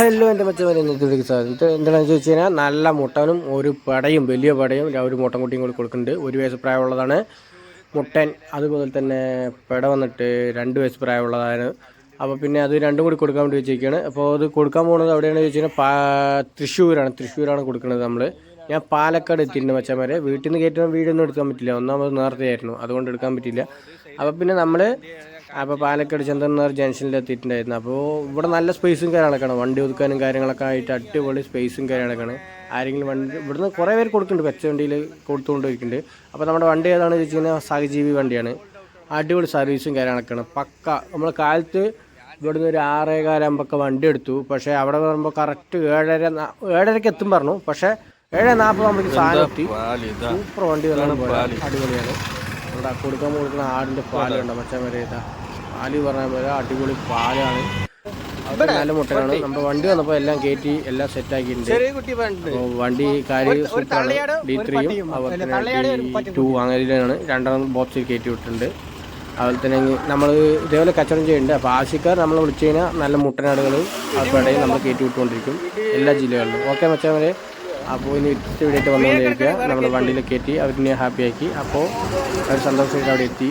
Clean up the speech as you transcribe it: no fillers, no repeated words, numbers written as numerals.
Hello എൻ്റെ മച്ചന്മാരെ എന്താണെന്ന് ചോദിച്ചു കഴിഞ്ഞാൽ നല്ല മുട്ടനും ഒരു പടയും വലിയ പടയും ഒരു മുട്ടൻകുട്ടിയും കൂടി കൊടുക്കുന്നുണ്ട്. 1 വയസ്സ് പ്രായമുള്ളതാണ് മുട്ടൻ. അതുപോലെ തന്നെ പെട വന്നിട്ട് 2 വയസ്സ് പ്രായമുള്ളതാണ്. അപ്പോൾ പിന്നെ അത് രണ്ടും കൂടി കൊടുക്കാൻ വേണ്ടി വെച്ചിരിക്കുകയാണ്. അപ്പോൾ അത് കൊടുക്കാൻ പോകുന്നത് എവിടെയാണെന്ന് ചോദിച്ചു കഴിഞ്ഞാൽ തൃശ്ശൂരാണ് കൊടുക്കുന്നത്. ഞാൻ പാലക്കാട് എത്തിയിട്ടുണ്ട് മച്ചന്മാരെ. വീട്ടിൽ നിന്ന് കയറ്റുന്ന വീടൊന്നും എടുക്കാൻ പറ്റില്ല, ഒന്നാമത് നേരത്തെ ആയിരുന്നു, അതുകൊണ്ട് എടുക്കാൻ പറ്റില്ല. അപ്പോൾ പിന്നെ പാലക്കാട് ചന്ദനനഗർ ജംഗ്ഷനിൽ എത്തിയിട്ടുണ്ടായിരുന്നു. അപ്പോൾ ഇവിടെ നല്ല സ്പേസും കാര്യങ്ങളൊക്കെയാണ്, വണ്ടി ഒതുക്കാനും കാര്യങ്ങളൊക്കെ ആയിട്ട് അടിപൊളി സ്പേസും കാര്യങ്ങളൊക്കെയാണ്. ആരെങ്കിലും വണ്ടി ഇവിടുന്ന് കുറേ പേര് കൊടുക്കുന്നുണ്ട്, പച്ച വണ്ടിയിൽ കൊടുത്തുകൊണ്ടിരിക്കുന്നുണ്ട്. അപ്പോൾ നമ്മുടെ വണ്ടി ഏതാണെന്ന് ചോദിച്ചു കഴിഞ്ഞാൽ സഹജീവി വണ്ടിയാണ്. അടിപൊളി സർവീസും കാര്യങ്ങളൊക്കെയാണ് പക്ക. നമ്മൾ കാലത്ത് ഇവിടുന്ന് ഒരു 6:15 വണ്ടി എടുത്തു. പക്ഷേ അവിടെ വരുമ്പോൾ കറക്റ്റ് 7:30 എത്തും പറഞ്ഞു. പക്ഷേ 7:40 ആകുമ്പോഴേക്ക് സാധനം എത്തി. സൂപ്പർ വണ്ടി വരാൻ അടിപൊളിയാണ്. ഇവിടെ കൊടുക്കുന്ന ആടിൻ്റെ പാലുണ്ട് മച്ചാൻ വരെ. പാല് പറഞ്ഞാൽ പോലെ അടിപൊളി പാലാണ്. അത് നല്ല മുട്ടനാണ്. നമ്മുടെ വണ്ടി വന്നപ്പോൾ എല്ലാം കയറ്റി എല്ലാം സെറ്റാക്കിയിട്ടുണ്ട്. അപ്പോൾ വണ്ടി കാര്യം സൂപ്പറാണ്. D3യും അതുപോലെ തന്നെ D2 അങ്ങനെയാണ് 2 ബോക്സിൽ കയറ്റി വിട്ടിട്ടുണ്ട്. അതുപോലെ തന്നെ നമ്മൾ ഇതേപോലെ കച്ചവടം ചെയ്യുന്നുണ്ട്. അപ്പോൾ ആവശ്യക്കാർ നമ്മൾ വിളിച്ചു കഴിഞ്ഞാൽ നല്ല മുട്ടനാടുകളും അതുപോലെ നമ്മൾ കയറ്റി വിട്ടുകൊണ്ടിരിക്കും എല്ലാ ജില്ലകളിലും. ഓക്കെ മച്ചാൻ വരെ. അപ്പോൾ ഇനി വ്യത്യസ്ത വീടായിട്ട് വന്നുകൊണ്ടിരിക്കുക. നമ്മുടെ വണ്ടിയിൽ കയറ്റി അവരിനെ ഹാപ്പിയാക്കി. അപ്പോൾ അവർ സന്തോഷമായിട്ട് അവിടെ എത്തി.